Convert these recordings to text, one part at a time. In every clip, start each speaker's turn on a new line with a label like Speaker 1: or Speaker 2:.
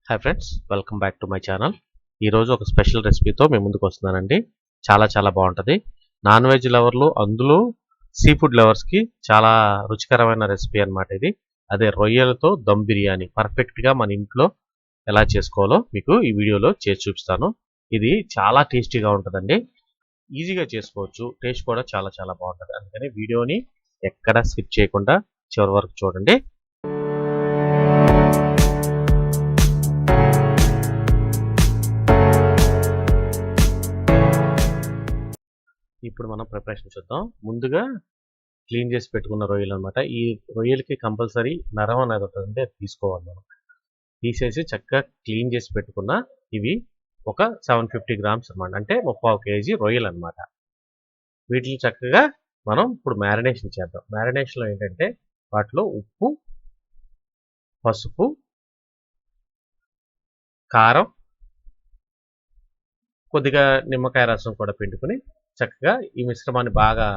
Speaker 1: Hi friends, welcome back to my channel. ఈరోజు ఒక special రెసిపీతో మేము ముందుకు వస్తున్నానండి. చాలా బాగుంటుంది. నాన్ వెజ్ లవర్లు, అందులో సీ ఫుడ్ లవర్స్కి చాలా రుచికరమైన రెసిపీ అనమాట ఇది. అదే రొయ్యలతో దమ్ బిర్యానీ పర్ఫెక్ట్గా మన ఇంట్లో ఎలా చేసుకోవాలో మీకు ఈ వీడియోలో చేసి చూపిస్తాను. ఇది చాలా టేస్టీగా ఉంటుందండి. ఈజీగా చేసుకోవచ్చు. టేస్ట్ కూడా చాలా బాగుంటుంది. అందుకని వీడియోని ఎక్కడ స్కిప్ చేయకుండా చివరి వరకు చూడండి. ఇప్పుడు మనం ప్రిపరేషన్ చూద్దాం. ముందుగా క్లీన్ చేసి పెట్టుకున్న రొయ్యలు అనమాట. ఈ రొయ్యలకి కంపల్సరీ నరం అనేది ఉంటుంది, అది తీసుకోవాలి. మనం తీసేసి చక్కగా క్లీన్ చేసి పెట్టుకున్న ఇవి ఒక 750 గ్రామ్స్ అనమాట, అంటే 3/4 kg రొయ్యలు అనమాట. వీటిని చక్కగా మనం ఇప్పుడు మ్యారినేషన్ చేద్దాం. మ్యారినేషన్లో ఏంటంటే వాటిలో ఉప్పు, పసుపు, కారం, కొద్దిగా నిమ్మకాయ రసం కూడా పిండుకొని చక్కగా ఈ మిశ్రమాన్ని బాగా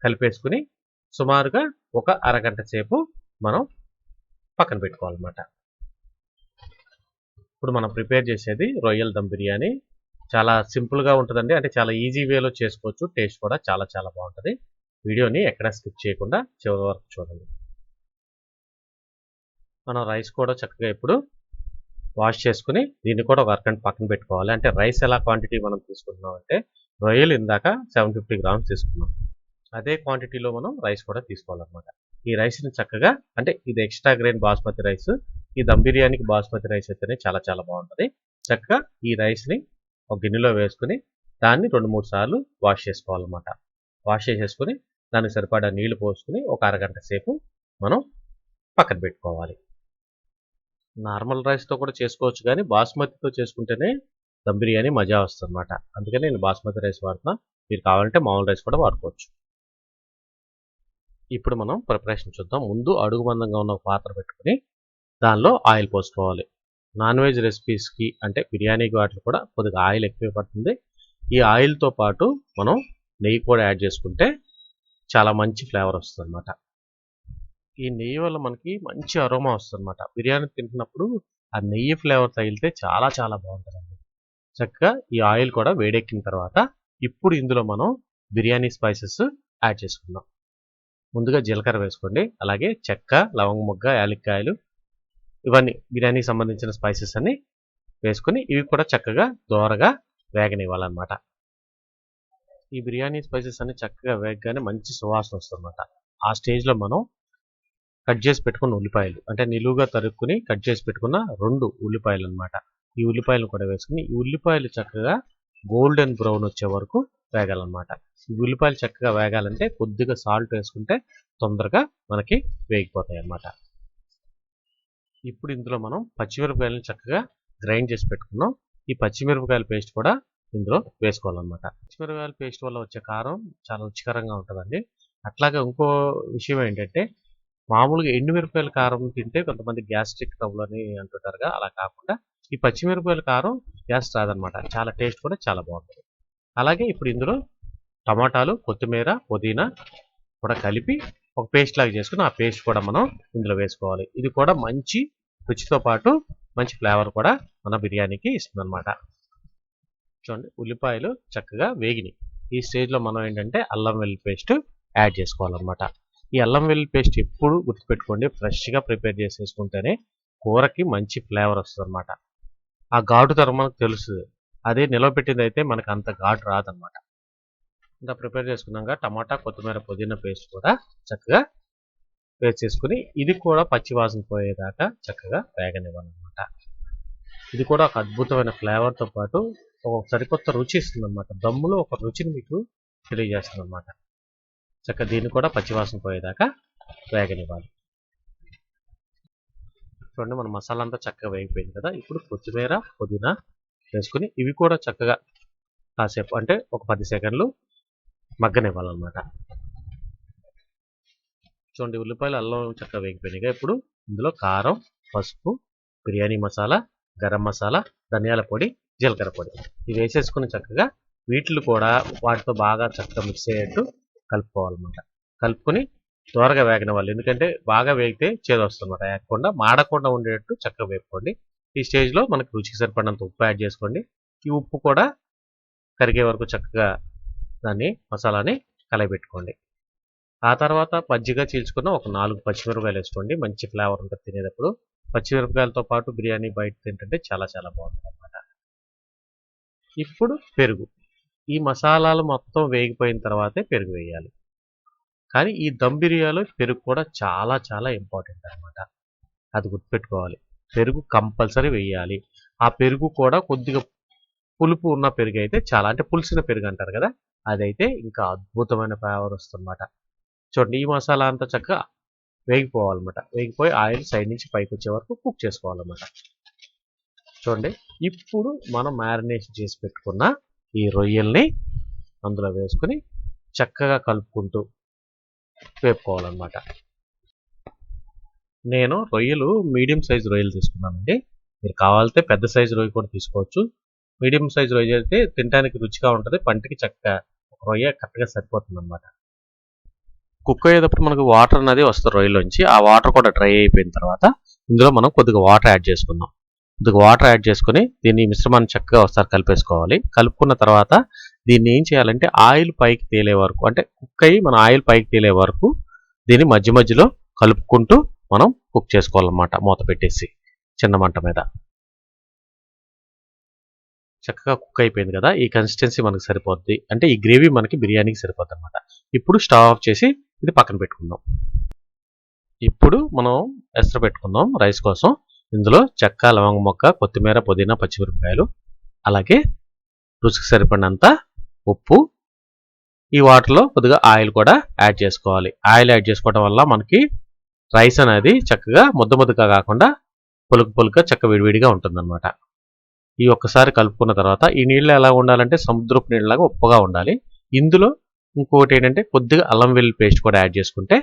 Speaker 1: కలిపేసుకుని సుమారుగా ఒక అరగంట సేపు మనం పక్కన పెట్టుకోవాలన్నమాట. ఇప్పుడు మనం ప్రిపేర్ చేసేది రొయ్యల దమ్ బిర్యానీ. చాలా సింపుల్గా ఉంటుందండి, అంటే చాలా ఈజీ వేలో చేసుకోవచ్చు. టేస్ట్ కూడా చాలా బాగుంటుంది. వీడియోని ఎక్కడ స్కిప్ చేయకుండా చివరి వరకు చూడండి. మనం రైస్ కూడా చక్కగా ఇప్పుడు వాష్ చేసుకుని దీన్ని కూడా ఒక అరగంట పక్కన పెట్టుకోవాలి. అంటే రైస్ ఎలా క్వాంటిటీ మనం తీసుకుంటున్నాం అంటే రొయ్యలు ఇందాక 750 గ్రామ్స్ తీసుకున్నాం, అదే క్వాంటిటీలో మనం రైస్ కూడా తీసుకోవాలన్నమాట. ఈ రైస్ని చక్కగా, అంటే ఇది ఎక్స్ట్రా గ్రెయిన్ బాస్మతి రైస్, ఈ దమ్ బిర్యానీకి బాస్మతి రైస్ అయితేనే చాలా బాగుంటుంది. చక్కగా ఈ రైస్ని ఒక గిన్నెలో వేసుకుని దాన్ని 2-3 సార్లు వాష్ చేసుకోవాలన్నమాట. వాష్ చేసేసుకుని దానికి సరిపడా నీళ్లు పోసుకుని ఒక అరగంట సేపు మనం పక్కన పెట్టుకోవాలి. నార్మల్ రైస్తో కూడా చేసుకోవచ్చు, కానీ బాస్మతితో చేసుకుంటేనే దమ్ బిర్యానీ మజా వస్తుంది అనమాట. అందుకని నేను బాస్మతి రైస్ వాడుతున్నా. మీరు కావాలంటే మామూలు రైస్ కూడా వాడుకోవచ్చు. ఇప్పుడు మనం ప్రిపరేషన్ చూద్దాం. ముందు అడుగు మందంగా ఉన్న ఒక పాత్ర పెట్టుకుని దానిలో ఆయిల్ పోసుకోవాలి. నాన్ వెజ్ రెసిపీస్కి అంటే బిర్యానీకి వాటికి కూడా కొద్దిగా ఆయిల్ ఎక్కువ పడుతుంది. ఈ ఆయిల్తో పాటు మనం నెయ్యి కూడా యాడ్ చేసుకుంటే చాలా మంచి ఫ్లేవర్ వస్తుంది అనమాట. ఈ నెయ్యి వల్ల మనకి మంచి అరోమా వస్తుంది అనమాట. బిర్యానీ తింటున్నప్పుడు ఆ నెయ్యి ఫ్లేవర్ తగిలితే చాలా బాగుంటుందండి. చక్కగా ఈ ఆయిల్ కూడా వేడెక్కిన తర్వాత ఇప్పుడు ఇందులో మనం బిర్యానీ స్పైసెస్ యాడ్ చేసుకుందాం. ముందుగా జీలకర్ర వేసుకోండి, అలాగే చెక్క, లవంగ మొగ్గ, యాలక్కాయలు, ఇవన్నీ బిర్యానీకి సంబంధించిన స్పైసెస్ అన్ని వేసుకుని ఇవి కూడా చక్కగా దోరగా వేగనివ్వాలన్నమాట. ఈ బిర్యానీ స్పైసెస్ అన్ని చక్కగా వేగగానే మంచి సువాసన వస్తుందన్నమాట. ఆ స్టేజ్లో మనం కట్ చేసి పెట్టుకున్న ఉల్లిపాయలు, అంటే నిలువుగా తరుక్కుని కట్ చేసి పెట్టుకున్న 2 ఉల్లిపాయలు అనమాట. ఈ ఉల్లిపాయలు కూడా వేసుకుని ఈ ఉల్లిపాయలు చక్కగా గోల్డెన్ బ్రౌన్ వచ్చే వరకు వేగాలన్నమాట. ఈ ఉల్లిపాయలు చక్కగా వేగాలంటే కొద్దిగా సాల్ట్ వేసుకుంటే తొందరగా మనకి వేగిపోతాయి అన్నమాట. ఇప్పుడు ఇందులో మనం పచ్చిమిరపకాయలను చక్కగా గ్రైండ్ చేసి పెట్టుకున్నాం. ఈ పచ్చిమిరపకాయల పేస్ట్ కూడా ఇందులో వేసుకోవాలన్నమాట. పచ్చిమిరపకాయల పేస్ట్ వల్ల వచ్చే కారం చాలా రుచికరంగా ఉంటుందండి. అట్లాగే ఇంకో విషయం ఏంటంటే, మామూలుగా ఎండుమిరపకాయల కారం తింటే కొంతమంది గ్యాస్ట్రిక్ ట్రబుల్ అని అంటుంటారుగా, అలా కాకుండా ఈ పచ్చిమిరపకాయల కారం గ్యాస్ రాదనమాట. చాలా టేస్ట్ కూడా చాలా బాగుంటుంది. అలాగే ఇప్పుడు ఇందులో టమాటాలు, కొత్తిమీర, పుదీనా కూడా కలిపి ఒక పేస్ట్ లాగా చేసుకుని ఆ పేస్ట్ కూడా మనం ఇందులో వేసుకోవాలి. ఇది కూడా మంచి రుచితో పాటు మంచి ఫ్లేవర్ కూడా మన బిర్యానీకి ఇస్తుంది అనమాట. చూడండి, ఉల్లిపాయలు చక్కగా వేగినాయి. ఈ స్టేజ్లో మనం ఏంటంటే అల్లం వెల్లుల్లి పేస్ట్ యాడ్ చేసుకోవాలన్నమాట. ఈ అల్లం వెల్లుల్లి పేస్ట్ ఎప్పుడు గుర్తుపెట్టుకోండి, ఫ్రెష్గా ప్రిపేర్ చేసేసుకుంటేనే కూరకి మంచి ఫ్లేవర్ వస్తుంది అనమాట. ఆ ఘాటు తరం మనకు తెలుస్తుంది. అదే నిలవబెట్టింది అయితే మనకు అంత ఘాటు రాదనమాట. ఇంకా ప్రిపేర్ చేసుకున్నాక టమాటా, కొత్తిమీర, పుదీనా పేస్ట్ కూడా చక్కగా పేస్ట్ చేసుకుని ఇది కూడా పచ్చి వాసన పోయేదాకా చక్కగా వేగనివ్వాలన్నమాట. ఇది కూడా ఒక అద్భుతమైన ఫ్లేవర్తో పాటు ఒక సరికొత్త రుచి ఇస్తుంది అనమాట. దమ్ములో ఒక రుచిని మీకు తెలియజేస్తుంది అనమాట. చక్కగా దీన్ని కూడా పచ్చివాసన పోయేదాకా వేగనివ్వాలి. చూడండి, మన మసాలా అంతా చక్కగా వేగిపోయింది కదా. ఇప్పుడు కొత్తిమీర, పుదీనా వేసుకుని ఇవి కూడా చక్కగా కాసేపు, అంటే ఒక 10 సెకండ్లు మగ్గనివ్వాలన్నమాట. చూడండి, ఉల్లిపాయలు, అల్లం చక్కగా వేగిపోయినాయి. ఇప్పుడు ఇందులో కారం, పసుపు, బిర్యానీ మసాలా, గరం మసాలా, ధనియాల పొడి, జీలకర్ర పొడి ఇవి వేసేసుకుని చక్కగా వీటిని కూడా వాటితో బాగా చక్కగా మిక్స్ అయ్యేట్టు కలుపుకోవాలన్నమాట. కలుపుకొని త్వరగా వేగనివ్వాలి, ఎందుకంటే బాగా వేగితే చేదు వస్తుందన్నమాట. వేగకుండా మాడకుండా ఉండేటట్టు చక్కగా వేపుకోండి. ఈ స్టేజ్లో మనకు రుచికి సరిపడినంత ఉప్పు యాడ్ చేసుకోండి. ఈ ఉప్పు కూడా కరిగే వరకు చక్కగా మసాలాని కలయబెట్టుకోండి. ఆ తర్వాత మజ్జిగ చీల్చుకున్న ఒక 4 పచ్చిమిరపకాయలు వేసుకోండి. మంచి ఫ్లేవర్ ఉంటుంది తినేటప్పుడు. పచ్చిమిరపకాయలతో పాటు బిర్యానీ బయట తింటుంటే చాలా చాలా బాగుంటుంది అన్నమాట. ఇప్పుడు పెరుగు. ఈ మసాలాలు మొత్తం వేగిపోయిన తర్వాతే పెరుగు వేయాలి. కానీ ఈ దమ్ బిర్యానీలో పెరుగు కూడా చాలా చాలా ఇంపార్టెంట్ అన్నమాట. అది గుర్తుపెట్టుకోవాలి. పెరుగు కంపల్సరీ వేయాలి. ఆ పెరుగు కూడా కొద్దిగా పులుపు ఉన్న పెరుగు అయితే చాలా, అంటే పులిసిన పెరుగు అంటారు కదా, అదైతే ఇంకా అద్భుతమైన ఫ్లేవర్ వస్తుందన్నమాట. చూడండి, ఈ మసాలా అంతా చక్కగా వేగిపోవాలన్నమాట. వేగిపోయి ఆయిల్ సైడ్ నుంచి పైకి వచ్చే వరకు కుక్ చేసుకోవాలన్నమాట. చూడండి, ఇప్పుడు మనం మ్యారినేషన్ చేసి పెట్టుకున్న ఈ రొయ్యల్ని అందులో వేసుకుని చక్కగా కలుపుకుంటూ వేపుకోవాలన్నమాట. నేను రొయ్యలు మీడియం సైజు రొయ్యలు తీసుకున్నానండి. మీరు కావాలంటే పెద్ద సైజు రొయ్య కూడా తీసుకోవచ్చు. మీడియం సైజు రొయ్య అయితే తినడానికి రుచిగా ఉంటుంది. పంటికి చక్కగా ఒక రొయ్య కరెక్ట్గా సరిపోతుంది అన్నమాట. కుక్ అయ్యేటప్పుడు మనకు వాటర్ అనేది వస్తుంది రొయ్యలోంచి. ఆ వాటర్ కూడా డ్రై అయిపోయిన తర్వాత ఇందులో మనం కొద్దిగా వాటర్ యాడ్ చేసుకుందాం. కొద్దిగా వాటర్ యాడ్ చేసుకుని దీన్ని మిశ్రమాన్ని చక్కగా ఒకసారి కలిపేసుకోవాలి. కలుపుకున్న తర్వాత దీన్ని ఏం చేయాలంటే ఆయిల్ పైకి తేలే వరకు, అంటే కుక్ అయ్యి మన ఆయిల్ పైకి తేలే వరకు దీన్ని మధ్య మధ్యలో కలుపుకుంటూ మనం కుక్ చేసుకోవాలన్నమాట. మూత పెట్టేసి చిన్న మంట మీద. చక్కగా కుక్ అయిపోయింది కదా, ఈ కన్సిస్టెన్సీ మనకి సరిపోద్ది. అంటే ఈ గ్రేవీ మనకి బిర్యానీకి సరిపోద్ది అనమాట. ఇప్పుడు స్టవ్ ఆఫ్ చేసి ఇది పక్కన పెట్టుకుందాం. ఇప్పుడు మనం ఎసరు పెట్టుకుందాం రైస్ కోసం. ఇందులో చెక్క, లవంగ మొక్క, కొత్తిమీర, పుదీనా, పచ్చిమిరపకాయలు, అలాగే రుచికి సరిపడినంత ఉప్పు. ఈ వాటర్లో కొద్దిగా ఆయిల్ కూడా యాడ్ చేసుకోవాలి. ఆయిల్ యాడ్ చేసుకోవడం వల్ల మనకి రైస్ అనేది చక్కగా ముద్ద ముద్దగా కాకుండా పులుకు పులుక చక్క విడివిడిగా ఉంటుందన్నమాట. ఈ ఒక్కసారి కలుపుకున్న తర్వాత ఈ నీళ్ళు ఎలా ఉండాలంటే సముద్రపు నీళ్ళలాగా ఉప్పగా ఉండాలి. ఇందులో ఇంకొకటి ఏంటంటే కొద్దిగా అల్లం వెల్లుల్లి పేస్ట్ కూడా యాడ్ చేసుకుంటే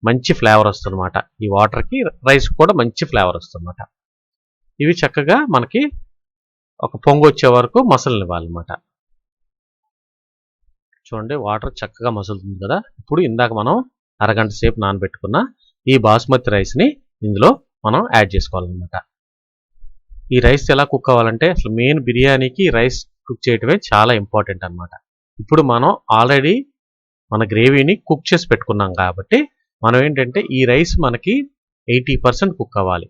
Speaker 1: మంచి ఫ్లేవర్ వస్తుందన్నమాట. ఈ వాటర్కి రైస్ కూడా మంచి ఫ్లేవర్ వస్తుందన్నమాట. ఇవి చక్కగా మనకి ఒక పొంగు వచ్చే వరకు మసలనివ్వాలన్నమాట. చూడండి, వాటర్ చక్కగా మసులుతుంది కదా. ఇప్పుడు ఇందాక మనం అరగంట సేపు నానబెట్టుకున్న ఈ బాస్మతి రైస్ని ఇందులో మనం యాడ్ చేసుకోవాలన్నమాట. ఈ రైస్ ఎలా కుక్ అవ్వాలంటే అసలు మెయిన్ బిర్యానీకి రైస్ కుక్ చేయటమే చాలా ఇంపార్టెంట్ అన్నమాట. ఇప్పుడు మనం ఆల్రెడీ మన గ్రేవీని కుక్ చేసి పెట్టుకున్నాం కాబట్టి మనం ఏంటంటే ఈ రైస్ మనకి 80% కుక్ అవ్వాలి.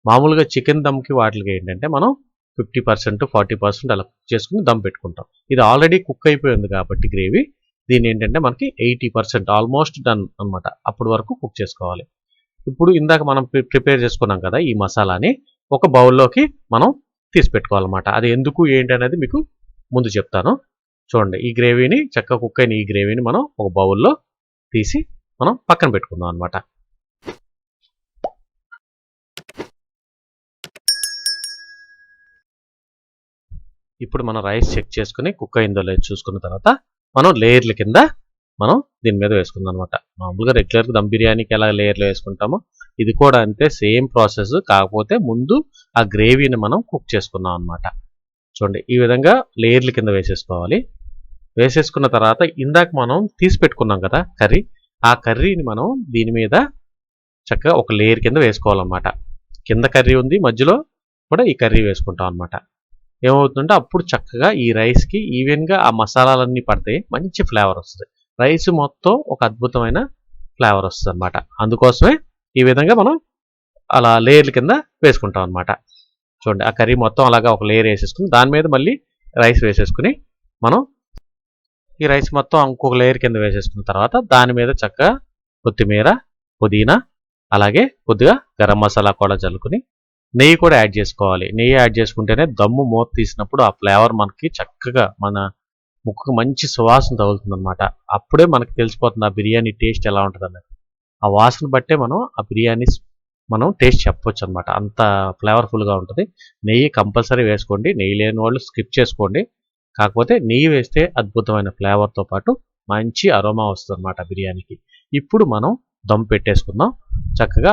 Speaker 1: మామూలుగా చికెన్ దమ్కి వాటికి ఏంటంటే మనం 50%, 40% అలా కుక్ చేసుకుని దమ్ పెట్టుకుంటాం. ఇది ఆల్రెడీ కుక్ అయిపోయింది కాబట్టి గ్రేవీ, దీని ఏంటంటే మనకి 80% ఆల్మోస్ట్ డన్ అనమాట. అప్పటి వరకు కుక్ చేసుకోవాలి. ఇప్పుడు ఇందాక మనం ప్రిపేర్ చేసుకున్నాం కదా ఈ మసాలాని ఒక బౌల్లోకి మనం తీసి పెట్టుకోవాలన్నమాట. అది ఎందుకు ఏంటి అనేది మీకు ముందు చెప్తాను. చూడండి, ఈ గ్రేవీని చక్కగా కుక్ అయిన ఈ గ్రేవీని మనం ఒక బౌల్లో తీసి మనం పక్కన పెట్టుకుందాం అనమాట. ఇప్పుడు మనం రైస్ చెక్ చేసుకుని కుక్ అయిందో లేదో చూసుకున్న తర్వాత మనం లేయర్ల కింద మనం దీని మీద వేసుకుందాం అనమాట. మామూలుగా రెగ్యులర్గా దమ్ బిర్యానీకి ఎలా లేయర్లు వేసుకుంటామో ఇది కూడా అంతే, సేమ్ ప్రాసెస్. కాకపోతే ముందు ఆ గ్రేవీని మనం కుక్ చేసుకున్నాం అనమాట. చూడండి, ఈ విధంగా లేయర్ల కింద వేసేసుకోవాలి. వేసేసుకున్న తర్వాత ఇందాక మనం తీసి పెట్టుకున్నాం కదా కర్రీ, ఆ కర్రీని మనం దీని మీద చక్కగా ఒక లేయర్ కింద వేసుకోవాలన్నమాట. కింద కర్రీ ఉంది, మధ్యలో కూడా ఈ కర్రీ వేసుకుంటాం అనమాట. ఏమవుతుందంటే అప్పుడు చక్కగా ఈ రైస్కి ఈవెన్గా ఆ మసాలాలన్నీ పడతాయి, మంచి ఫ్లేవర్ వస్తుంది. రైస్ మొత్తం ఒక అద్భుతమైన ఫ్లేవర్ వస్తుంది అనమాట. అందుకోసమే ఈ విధంగా మనం అలా లేయర్ల కింద వేసుకుంటాం అనమాట. చూడండి, ఆ కర్రీ మొత్తం అలాగా ఒక లేయర్ వేసేసుకుని దాని మీద మళ్ళీ రైస్ వేసేసుకుని మనం ఈ రైస్ మొత్తం ఇంకొక లేయర్ కింద వేసేసుకున్న తర్వాత దాని మీద చక్కగా కొత్తిమీర, పుదీనా, అలాగే కొద్దిగా గరం మసాలా కూడా చల్లుకుని నెయ్యి కూడా యాడ్ చేసుకోవాలి. నెయ్యి యాడ్ చేసుకుంటేనే దమ్ము మూత తీసినప్పుడు ఆ ఫ్లేవర్ మనకి చక్కగా మన ముక్కుకు మంచి సువాసన తగులుతుంది అనమాట. అప్పుడే మనకి తెలిసిపోతుంది ఆ బిర్యానీ టేస్ట్ ఎలా ఉంటుంది అన్నది. ఆ వాసన బట్టే మనం ఆ బిర్యానీ మనం టేస్ట్ చెప్పొచ్చు అనమాట. అంత ఫ్లేవర్ఫుల్గా ఉంటుంది. నెయ్యి కంపల్సరీ వేసుకోండి. నెయ్యి లేని వాళ్ళు స్కిప్ చేసుకోండి. కాకపోతే నెయ్యి వేస్తే అద్భుతమైన ఫ్లేవర్తో పాటు మంచి అరోమా వస్తుంది అనమాట బిర్యానీకి. ఇప్పుడు మనం దమ్ పెట్టేసుకుందాం. చక్కగా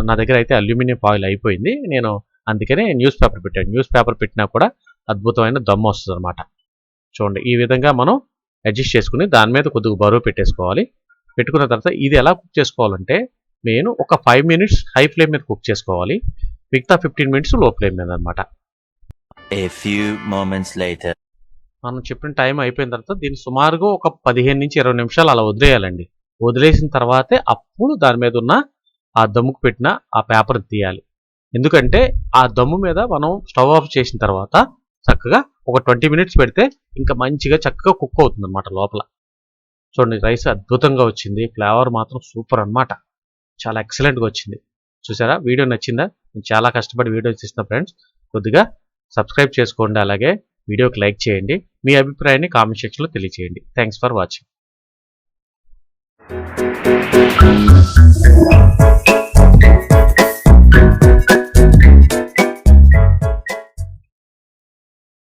Speaker 1: నా దగ్గర అయితే అల్యూమినియం ఫాయిల్ అయిపోయింది, నేను అందుకనే న్యూస్ పేపర్ పెట్టాను. న్యూస్ పేపర్ పెట్టినా కూడా అద్భుతమైన దమ్ వస్తుంది అనమాట. చూడండి, ఈ విధంగా మనం అడ్జస్ట్ చేసుకుని దాని మీద కొద్దిగా బరువు పెట్టేసుకోవాలి. పెట్టుకున్న తర్వాత ఇది ఎలా కుక్ చేసుకోవాలంటే నేను ఒక 5 minutes హై ఫ్లేమ్ మీద కుక్ చేసుకోవాలి. మిగతా 15 మినిట్స్ లో ఫ్లేమ్ మీద అనమాట.
Speaker 2: A few moments later.
Speaker 1: మనం చెప్పిన టైం అయిపోయిన తర్వాత దీన్ని సుమారుగా ఒక 15 నుంచి 20 నిమిషాలు అలా వదిలేయాలండి. వదిలేసిన తర్వాతే అప్పుడు దాని మీద ఉన్న ఆ దమ్ముకు పెట్టిన ఆ పేపర్ తీయాలి. ఎందుకంటే ఆ దమ్ము మీద మనం స్టవ్ ఆఫ్ చేసిన తర్వాత చక్కగా ఒక 20 మినిట్స్ పెడితే ఇంకా మంచిగా చక్కగా కుక్ అవుతుంది అనమాట లోపల. చూడండి రైస్ అద్భుతంగా వచ్చింది. ఫ్లేవర్ మాత్రం సూపర్ అనమాట. చాలా ఎక్సలెంట్గా వచ్చింది. చూసారా? వీడియో నచ్చిందా? నేను చాలా కష్టపడి వీడియో తీసిన ఫ్రెండ్స్, కొద్దిగా సబ్స్క్రైబ్ చేసుకోండి. అలాగే వీడియోకి లైక్ చేయండి. మీ అభిప్రాయాన్ని కామెంట్ సెక్షన్లో తెలియజేయండి. Thanks for watching.